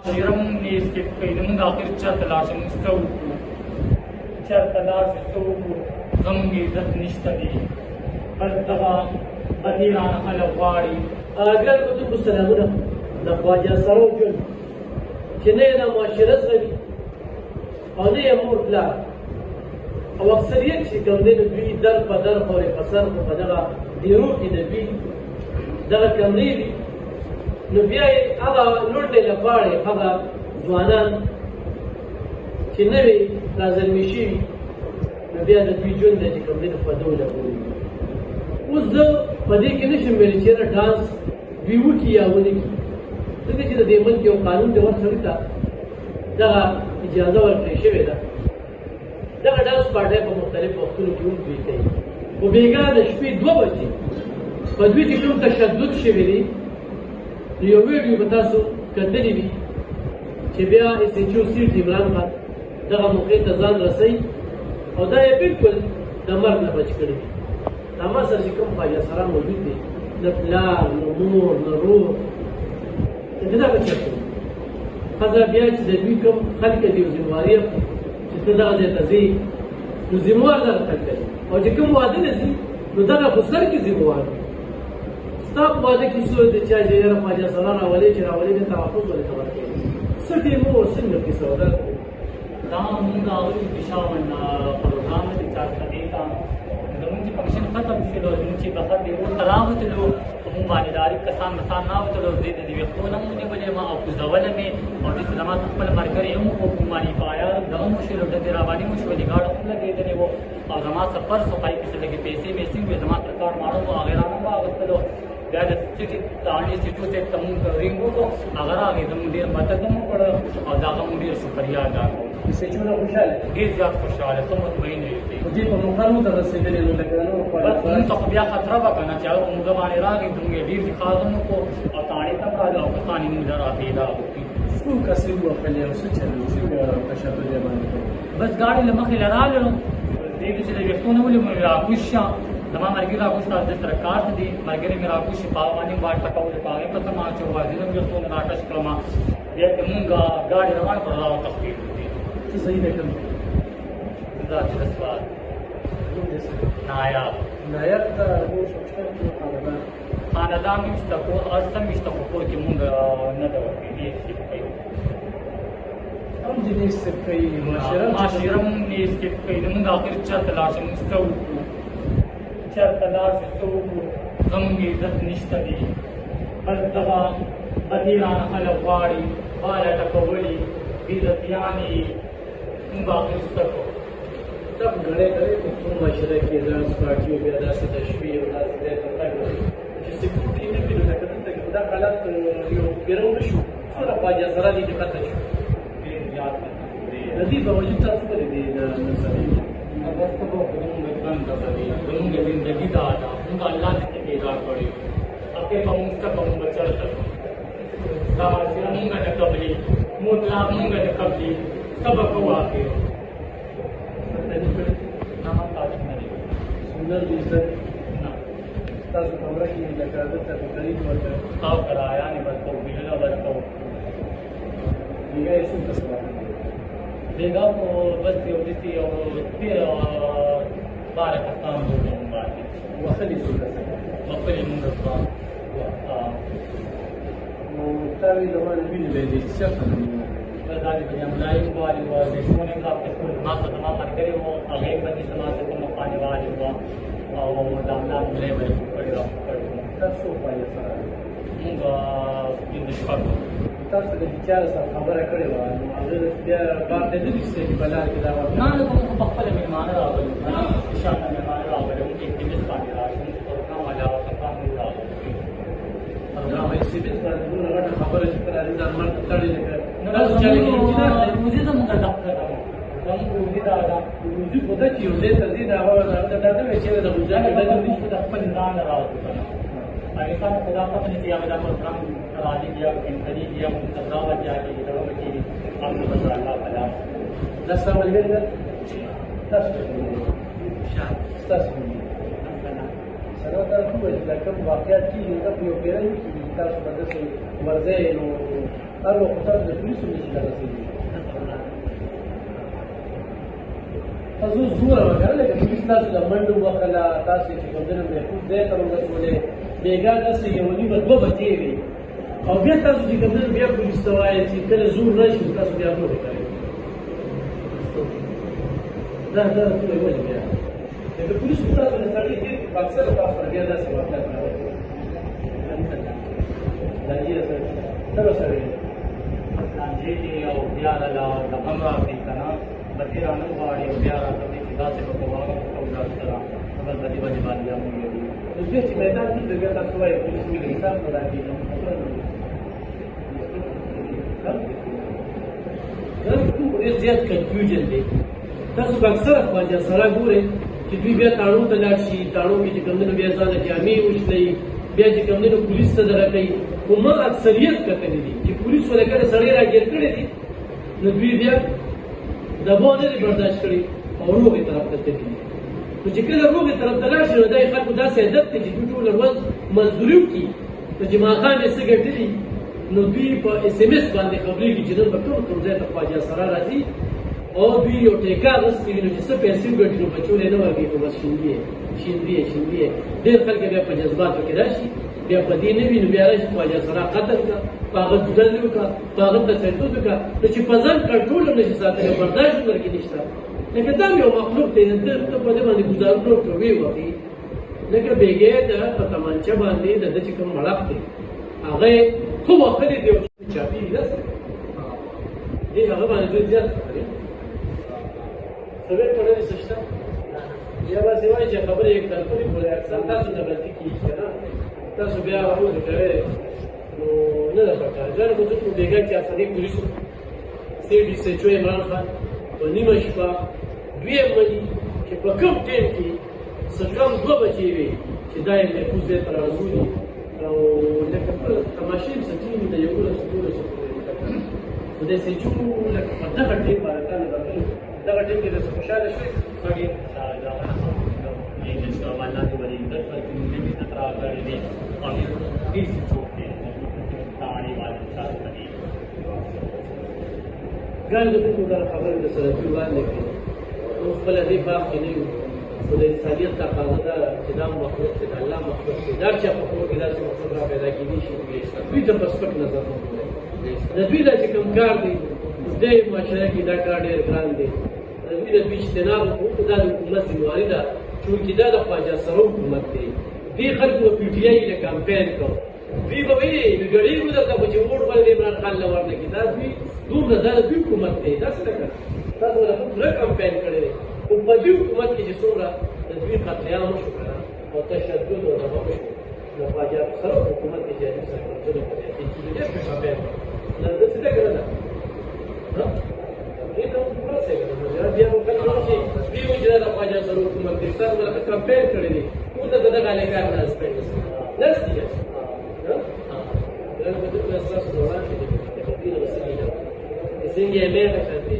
شیرم نیست که پیدمون آخر چرت لاشم سوکو چرت لاش سوکو زمونږ عزت نشته دی بس دغه بدیران خلک غواړي. ګران کتب سلامونه د خواجه سرو جون چې نه یې د معاشره زغمي او نه یې مور پلار او اکثریت چې کوم دی نو دوی در په در خورې په سر خو په دغه دیرو کې د دوی دغه کمرې دي نو بیا یې هغه لوټې لپاړې هغه ځوانان چې نوې رازلمي شوي نو بیا د دوی ژوند دی چې کوم دی نو په دو لګولي. اوس زه په دې کې نشم ویلی چې یاره ډانس دوی وکړي یا ونه کړي ځکه چې د دې ملک یو قانون دی ور سړي ته دغه اجازه ورکړې شوې ده. دغه ډانس پارټۍ په مختلفو وختونو کې هم دوی کوي خو بېګا د شپې 2 بجې په دوی چې کوم تشدد شوی دی نو یو ویډیو به تاسو کتلی وي چې بیا ایس ایچ او سیټ عمران خان دغه موقع ته ځان رسوي او دا یې بلکل د مرګ نه بچ کړی دي. دا ما سره چې کوم خواجه سران موجود دی نه پلار نه مور نه رور د دغه چېرته ښځه بیا چې د دوی کوم خلک دي یو ذمواري اخلي چې ته دغه ځای ته ځې نو ذموار دغه خلک دی او چې کوم واده نه ځي نو دغه خو سر کې ذموار دی. ستا په واده کې څه د چا چې یاره خواجه سران راولې چې راولې دې توافق ولې ته ورکوې څه ټیم و څنګه کیسه وه دا مونږ هغوی پېښور نه پروګرام دی چارسدې ته زمونږ چې فنکشن ختم شولو زمونږ چې بهر دیرو ته راوتلو په مونږ باندې د هر کسان مسان راوتلو دې د ویښتو نه مو نیولې ما او کوزوله مې او داسې زما خپل ملګري هم په مونږ باندې پایا دغه مو شولو ډډې راباندې مو شولې ګاډه هم لګېدلې وو او زما سفر صفایي کې څه لږې پیسې میسې وې زما سره کار ماړه وو هغې رانه مو اخېستلو بیا د سټي تاڼې سټو صاحب ته مونږ رینګ وکړو هغه راغی زموږ ډېر مدد هم وکړه او د هغه مونږ ډېر شکریا ادا کړو. سچونه خوشحاله ډېر زیات خوشحاله ته مطمئن یې خو دې په مقامو ته رسېدلې نو لکه بس مونږ ته خو بیا خطره وه که نه چې هغه په موږ باندې راغی زموږ یې ډېر دفاع هم وکړو او تاڼې ته هم راغلو او کسان یې مونږ ته را پیدا وکړي. څو کسې ووهلې او څه چل څنګه تشدد یې باندې بس ګاډي له مخې له راغلو دې چې د ویښتو نه ولې مې راکوز شه زما ملګري راکوز ته د سره کار ته دي ملګري مې راکوز شي په هغه باندې مې واټ ټکولې په هغې پته ما اچو وازي هم ویښتو نه راکش کړم بیا چې مونږ ګاډي روان کړو را وتښتېد څه صحیح ده کوم ذات الاسواد نایاب نایاب ته مو سوچته خاندان خاندان مې شته کور هر څه مې شته خو کور کې مونږ نه ده ورکړې دې سکپ کوي هم دې سکپ کوي معاشره مونږ نه سکپ کوي نو مونږ آخر چرته لاړ شو څه وکړو چرته لاړ شو څه وکړو زمونږ عزت نشته دی بس دغه بدیران خلک غواړي باله ټکولي بېعزتیان یې مونږ آخر څه کړو تب غړې غړې پښتون معاشره کې ډانس پارټي او بیا داسې د شپې او داسې ځای ته تګ چې سکیورټي نه وي نو لکه دلته کې دا حالت یو پیرو نه شو څومره خواجه سره دې قطع شو ډېر زیات د دې باوجود تاسو ولې دې د مسلې بس ته به زمونږ ژوند دغه دی زمونږ زندګي دا ده مونږ الله څخه پیدا کړی هغې به مونږ ته به مونږ چرته دا معاشره مونږ نه قبلي مطلق مونږ نه قبلي څه به کوو آخر نه ما تعلیم نه دی سنر دې زده نه تاسو خبره کې لکه دلته په قریب ورته او کرایا نه ورکوو بیلونه ورکوو بیګا یې څومره سوال بیګا خو بس یو داسې یو 12 کسان وو مونږ باندې وښلي څومره څنګه وښلي مونږ ته نو تا وی له باندې ویلې دې چېرته بس دا دې ملایي والي وه د شونې راپسې کړو زما سره زما ملګري وو هغې باندې زما سره کوم پانې والي وه او د املا ملۍ به یې کړې راکړې وو تاسو پایله سره مونږ پنځه شپږ تاسو د چا سره خبره کړې وه نو هغه بیا بار ته نه دي چې په لار کې دا نه نه کوم په خپله مېلمانه راغلي شاته مېلمانه راغلي مونږ یې سیمس باندې راشو مونږ پروګرام علاوه کسان مونږ راغلي دا مې سیمس باندې دومره غټه خبره چې ته راځې ځان مرګ ته تړلې لکه روزي زمونږ دفتر ده زمونږ روزي دا ده روزي خو ده چې یو ځای ته ځې دا هغه دا نه وایي چې د روزانه دا زمونږ د خپل ځان نه راوځو که نه پاکستان کو خدا پتہ نہیں یا دا پروگرام سراجی دیا کنسری دیا مصطفی وجہ کے ادھر کی ہم نے بتا اللہ تعالی دس عمل کر دس شان دس سره دا کوم واقعیت چې دا په یو پیرای کې تاسو په داسې ورځې نو هر وخت د پولیسو نشي رسېږي تاسو زوره وکړه لکه پولیس تاسو د منډو وکړه تاسو چې کومدنه محفوظ ځای ته ورسولې بیګا داسې یو نیمه دوه بجې وي او بیا تاسو چې کومدنه بیا پولیس ته وایي چې کله زور راشي تاسو بیا نور کوئ دا ټول یې وایي بیا د پولیسو تاسو نه سړی دې اکثره تاسو بیا داسې واقعیت راوړي دا یې سره سره جی او بیا لا د امر دی کنه بتیرانو غواړي او بیا راځي چې داسې په کومه او دا سره خبر بدی باندې باندې موږ نو بیا چې میدان کې دغه تاسو وایي پولیس مې حساب نه راکړي دا ټول ډېر زیات کنفیوژن دی تاسو اکثره خواجه سره ګورئ چې دوی بیا تاړو ته لاړ شي تاړو کې چې کومدنه بیا ځان جامې وشلئ بیا چې کومدنه پولیس ته درکوي خو ما اکثریت کتلي دي چې پولیس ولکه سړی راګیر کړی دي نو دوی بیا دباو نه دي برداشت کړي او روغې طرف ته تللي دي نو چې کله روغې طرف ته لاړ شي نو دا یې خلکو داسې عادت دی چې دوی ټوله ورځ مزدوري وکړي نو چې ماښام یې څه ګټلي نو دوی په اس ام اس باندې خبرېږي چې نن به کوم ځای ته خواجه سره راځي او دوی یو ټیکه اخیستې وي نو چې څه پیسې وګټي نو بچو یې نه ورکوي خو بس شیندي ډېر خلک بیا په جذباتو کې راشي بیا په دې نه وي نو بیا راشي خواجه سره قتل کړه په هغه ډزل وکړه په هغه تشدد وکړه نو چې په ځان کنټرول هم نشي ساتلی برداشت ورکې نشته لکه دا یو مخلوق دی ته په دې باندې ګزارونه کوي وکړي لکه بېګې د په تمانچه باندې د ده چې کوم مړق دی هغه خو وختلی دی چاپي داسې دې هغه باندې دوی زیات خبرې سویټ پړلې څه شته یا به سوای چې خبرې یک طرفونې پورې اکثر تاسو نه غلطي کېږي که نه تاسو بیا ورته کوئ نو نه ده پکار ځکه خو زموږ په بېګا کې افغاني پولیسو سي ډي سي ایچ او عمران خان په نیمه شپه دوی یې مني چې په کوم ټایم کې څه کم 2 بجې وي چې دا یې محفوظ ځای ته راوځولي او لکه تماشې هم سکینې د 11 پورې نو داسې چې لکه په دغه ټایم باندې دغه ټایم کې داسې خوشحاله شوې ډېر الله دې ولې عزت ورکړي موږ دې عزت راکړی دی او ډېر څه څوک دی تعالی والے سره دی ګان د ټول دا خبرې د سره په وړاندې کې نو خپل دې باغ کې نه یو خو د انسانیت تقاضا ده چې دا مخلوق چې د الله مخلوق دی دا چې په کور کې داسې مخلوق را پیدا کېدی شي دوی ته په سپک نظر نه ګوري د دوی دا چې کوم کار دی د معاشره کې دا کار ډېر ګران دی د دوی د دوی اجتناب وکړو دا د حکومت ذمهواري ده چونکې دا د خواجه سره حکومت دی دې خلکو په پي ټي آی له کمپین کو دوی به وایي ګړېږو درته به چې ووټ باندې عمران خان له ورنه کړي دا دوی دومره دا د دوی حکومت دی داسې نه کړه تاسو له پوره کمپین کړی دی خو په دې حکومت کې چې څومره د دوی قتلیام وشو که نه او تشدد او دغه وشو نو خواجه سره حکومت کې جاري سره څه په دې کې ډېر کمپین نه داسې نه کړه دې ته پوره څه کړه بیا مو کله چې دوی وجه د خواجه سره حکومت کې تاسو له کمپین کړی دی خو ته دغه نه کار نه استای نه ستیا دا د دې اساس دوران کې د دې وسیله څنګه یې به راځي